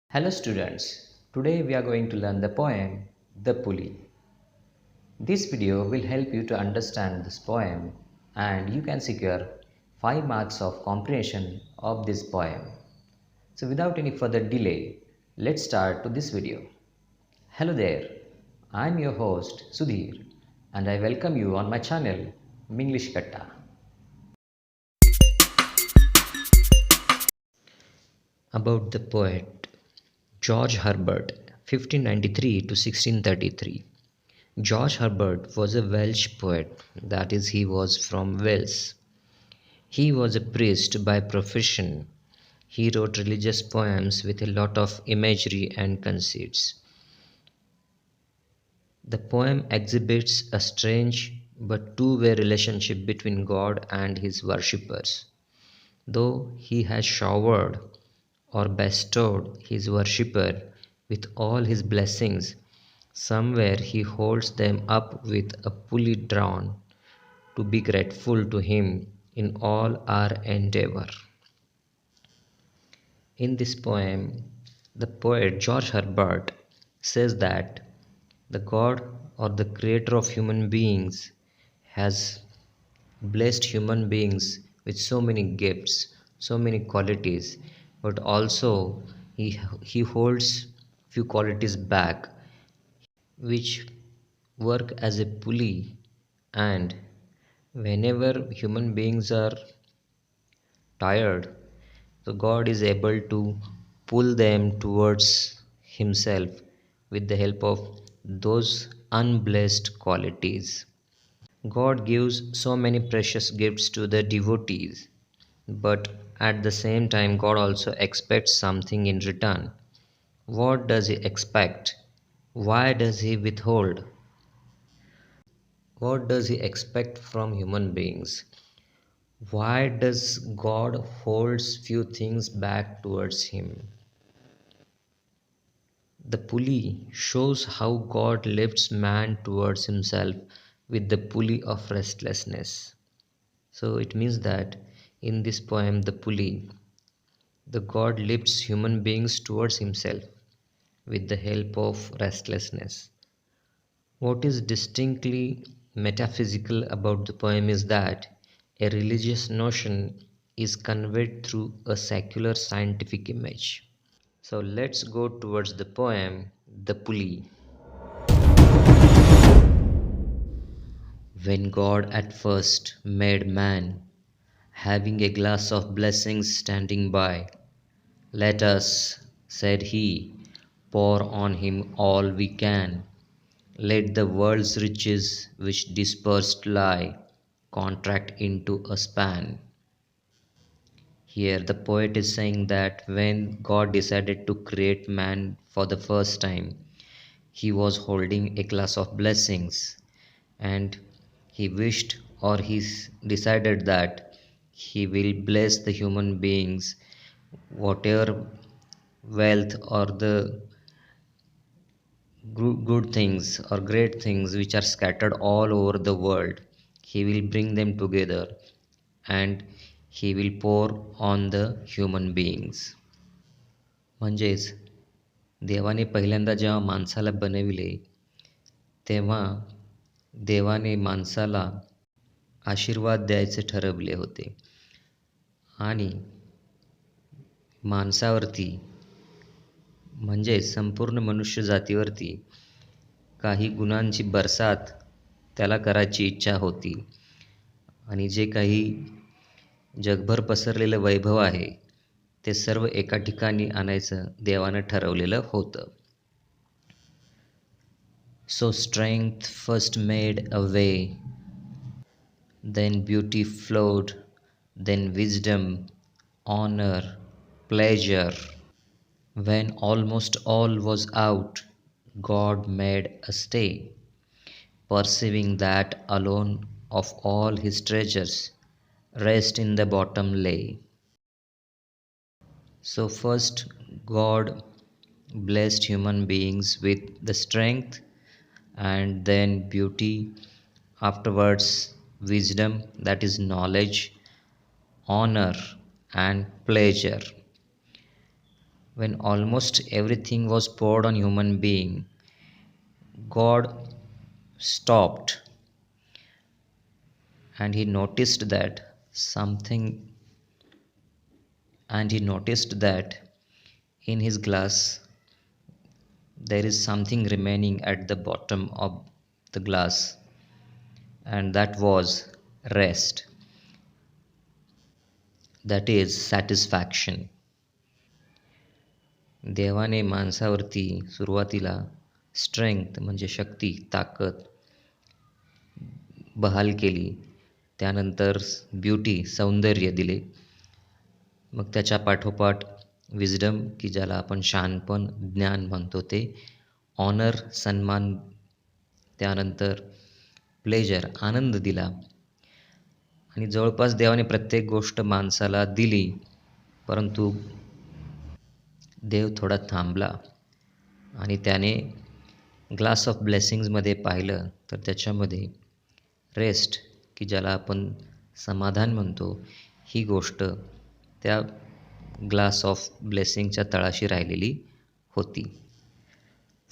Hello students, today we are going to learn the poem The Pulley. This video will help you to understand this poem and you can secure 5 marks of comprehension of this poem. So without any further delay, let's start to this video. Hello there, I am your host Sudhir and I welcome you on my channel Minglish Katta. About the poet George Herbert, 1593 to 1633. George Herbert was a Welsh poet, that is, he was from Wales. He was a priest by profession. He wrote religious poems with a lot of imagery and conceits. The poem exhibits a strange but two-way relationship between God and his worshippers. Though he has showered or bestowed his worshipper with all his blessings, somewhere he holds them up with a pulley drawn to be grateful to him in all our endeavor. In this poem, the poet George Herbert says that the God or the creator of human beings has blessed human beings with so many gifts, so many qualities, but also he holds few qualities back which work as a pulley, and whenever human beings are tired, so God is able to pull them towards himself with the help of those unblessed qualities. God gives so many precious gifts to the devotees, but at the same time, God also expects something in return. What does He expect? Why does He withhold? What does He expect from human beings? Why does God holds few things back towards Him? The pulley shows how God lifts man towards Himself with the pulley of restlessness. So it means that in this poem, the pulley, the God lifts human beings towards Himself with the help of restlessness. What is distinctly metaphysical about the poem is that a religious notion is conveyed through a secular scientific image. So let's go towards the poem The Pulley. When God at first made man, having a glass of blessings standing by, let us, said he, pour on him all we can. Let the world's riches which dispersed lie contract into a span. Here the poet is saying that when God decided to create man for the first time, he was holding a glass of blessings, and he wished or he decided that he will bless the human beings whatever wealth or the good things or great things which are scattered all over the world, he will bring them together and he will pour on the human beings. म्हणजेच देवाने पहिल्यांदा जेव्हा माणसाला बनविले तेव्हा देवाने माणसाला आशीर्वाद द्यायचे ठरवले होते आणि माणसावरती म्हणजे संपूर्ण मनुष्य जातीवरती काही गुणांची बरसात त्याला करायची इच्छा होती आणि जे काही जगभर पसरलेलं वैभव आहे ते सर्व एका ठिकाणी आणायचं देवानं ठरवलेलं होतं. So strength first made a way, then beauty flowed, then wisdom, honor, pleasure. When almost all was out, God made a stay, perceiving that alone of all his treasures rest in the bottom lay. So first God blessed human beings with the strength and then beauty, afterwards wisdom, that is knowledge, honor and pleasure. when almost everything was poured on human being, God stopped and he noticed that something and he noticed that in his glass there is something remaining at the bottom of the glass, and that was rest, that is satisfaction. देवाने माणसावरती सुरुवातीला strength म्हणजे शक्ती, ताकद बहाल केली. त्यानंतर beauty, सौंदर्य दिले. मग त्याच्या पाठोपाठ विजडम, की ज्याला आपण शहाणपण, ज्ञान म्हणतो ते, ऑनर, सन्मान, त्यानंतर प्लेजर, आनंद दिला. आणि जवळपास देवाने प्रत्येक गोष्ट माणसाला दिली, परंतु देव थोडा थांबला आणि त्याने ग्लास ऑफ ब्लेसिंग्समध्ये पाहिलं तर त्याच्यामध्ये रेस्ट, की ज्याला आपण समाधान म्हणतो, ही गोष्ट त्या ग्लास ऑफ ब्लेसिंगच्या तळाशी राहिलेली होती.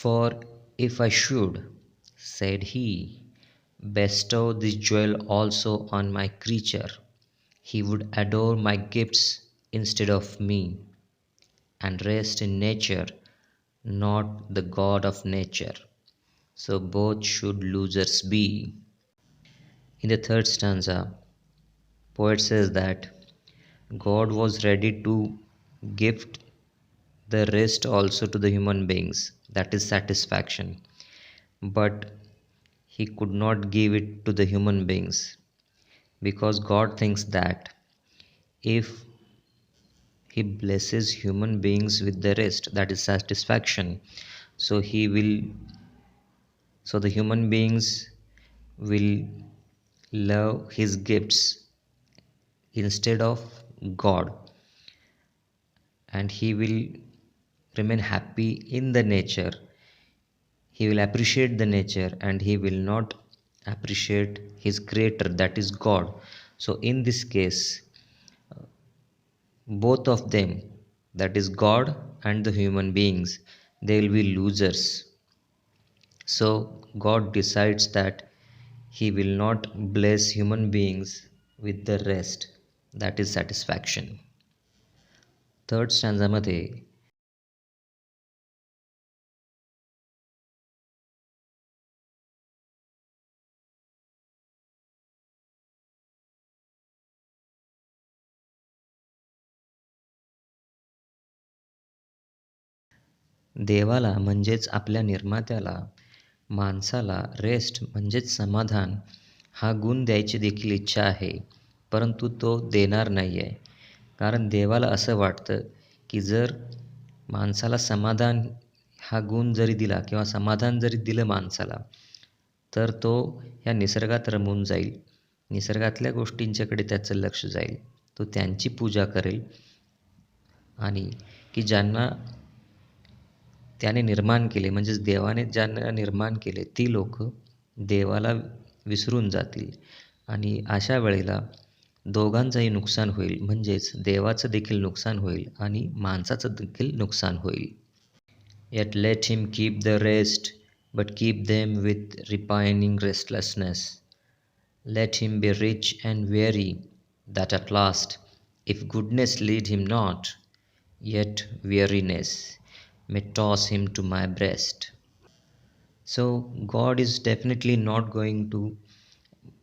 For if I should, said he, bestow this jewel also on my creature, he would adore my gifts instead of me, and rest in nature, not the God of nature. So both should losers be. In the third stanza, poet says that God was ready to gift the rest also to the human beings, that is satisfaction, but he could not give it to the human beings because God thinks that if he blesses human beings with the rest, that is satisfaction, so he will so the human beings will love his gifts instead of God, and he will remain happy in the nature. He will appreciate the nature and he will not appreciate his creator, that is God. So in this case, both of them, that is God and the human beings, they will be losers. So God decides that he will not bless human beings with the rest, that is satisfaction. Third स्टँझामध्ये देवाला म्हणजेच आपल्या निर्मात्याला, माणसाला rest म्हणजेच समाधान हा गुण द्यायची देखील इच्छा आहे, परंतु तो देणार नाही आहे. कारण देवाला असं वाटतं की जर माणसाला समाधान हा गुण जरी दिला किंवा समाधान जरी दिलं माणसाला, तर तो ह्या निसर्गात रमून जाईल, निसर्गातल्या गोष्टींच्याकडे त्याचं लक्ष जाईल, तो त्यांची पूजा करेल आणि की ज्यांना त्याने निर्माण केले, म्हणजेच देवाने ज्यांना निर्माण केले ती लोक देवाला विसरून जातील आणि अशा वेळेला दोघांचंही नुकसान होईल, म्हणजेच देवाचं देखील नुकसान होईल आणि माणसाचं देखील नुकसान होईल. Yet let him keep the rest, but keep them with repining restlessness. Let him be rich and weary, that at last, if goodness lead him not, yet weariness may toss him to my breast. So, God is definitely not going to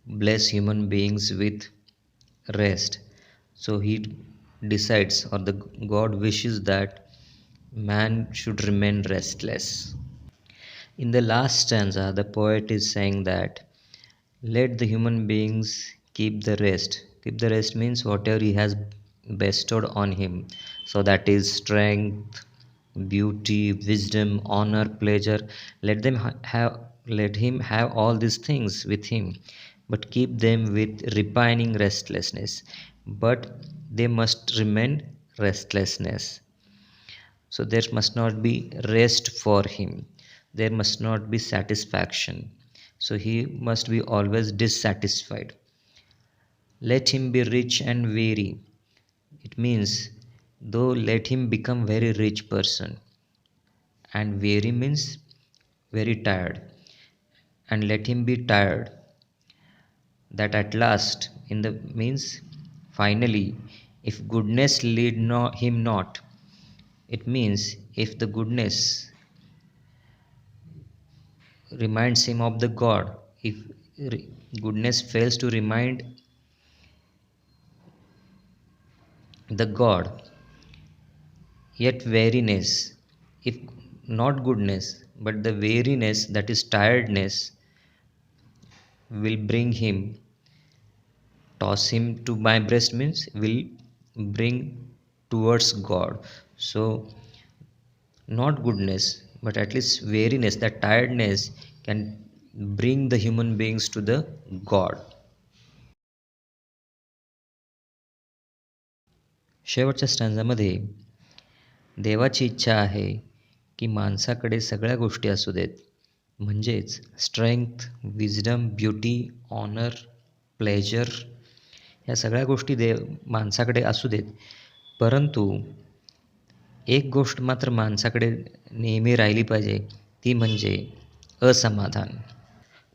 bless human beings with rest. So, He decides, or the God wishes that man should remain restless. In the last stanza, the poet is saying that let the human beings keep the rest. Keep the rest means whatever he has bestowed on him. So that is strength, beauty, wisdom, honor, pleasure. Let them have let him have all these things with him, but keep them with repining restlessness. But they must remain restlessness. So there must not be rest for him. There must not be satisfaction. So he must be always dissatisfied. Let him be rich and weary. It means though let him become very rich person, and weary means very tired, and let him be tired, that at last in the means finally, if goodness lead him not, it means if the goodness reminds him of the God, if goodness fails to remind the God, yet weariness, if not goodness, but the weariness, that is tiredness, will bring him, toss him to my breast means will bring towards God. So not goodness, but at least weariness, that tiredness can bring the human beings to the God. शेवटच्या स्टँजामध्ये देवाची इच्छा आहे की माणसाकडे सगळ्या गोष्टी असू देत, म्हणजेच strength, wisdom, beauty, honour, pleasure, या सगळ्या गोष्टी माणसाकडे असू देत, परंतु एक गोष्ट मात्र माणसाकडे नेहमी राहिली पाहिजे, ती म्हणजे असमाधान.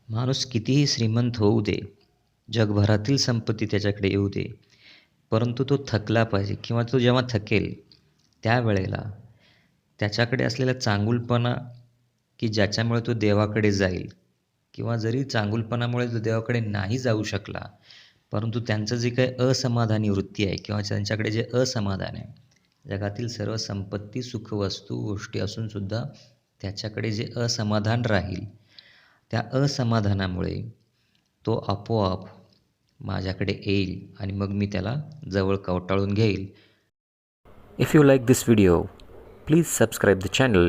माणूस कितीही श्रीमंत होऊ दे, जगभरातील संपत्ती त्याच्याकडे येऊ दे, परंतु तो थकला पाहिजे, किंवा तो जेव्हा थकेल त्यावेळेला त्याच्याकडे असलेला चांगुलपणा, की ज्याच्यामुळे तो देवाकडे जाईल, किंवा जरी चांगुलपणामुळे तो देवाकडे नाही जाऊ शकला, परंतु त्यांचं जे काही असमाधानी वृत्ती आहे, किंवा त्यांच्याकडे जे असमाधान आहे, जगातील सर्व संपत्ती, सुखवस्तू, गोष्टी असूनसुद्धा त्याच्याकडे जे असमाधान राहील, त्या असमाधानामुळे तो आपोआप माझ्याकडे येईल आणि मग मी त्याला जवळ कवटाळून घेईल. If you like this video, please subscribe the channel,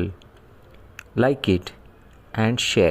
like it and share it.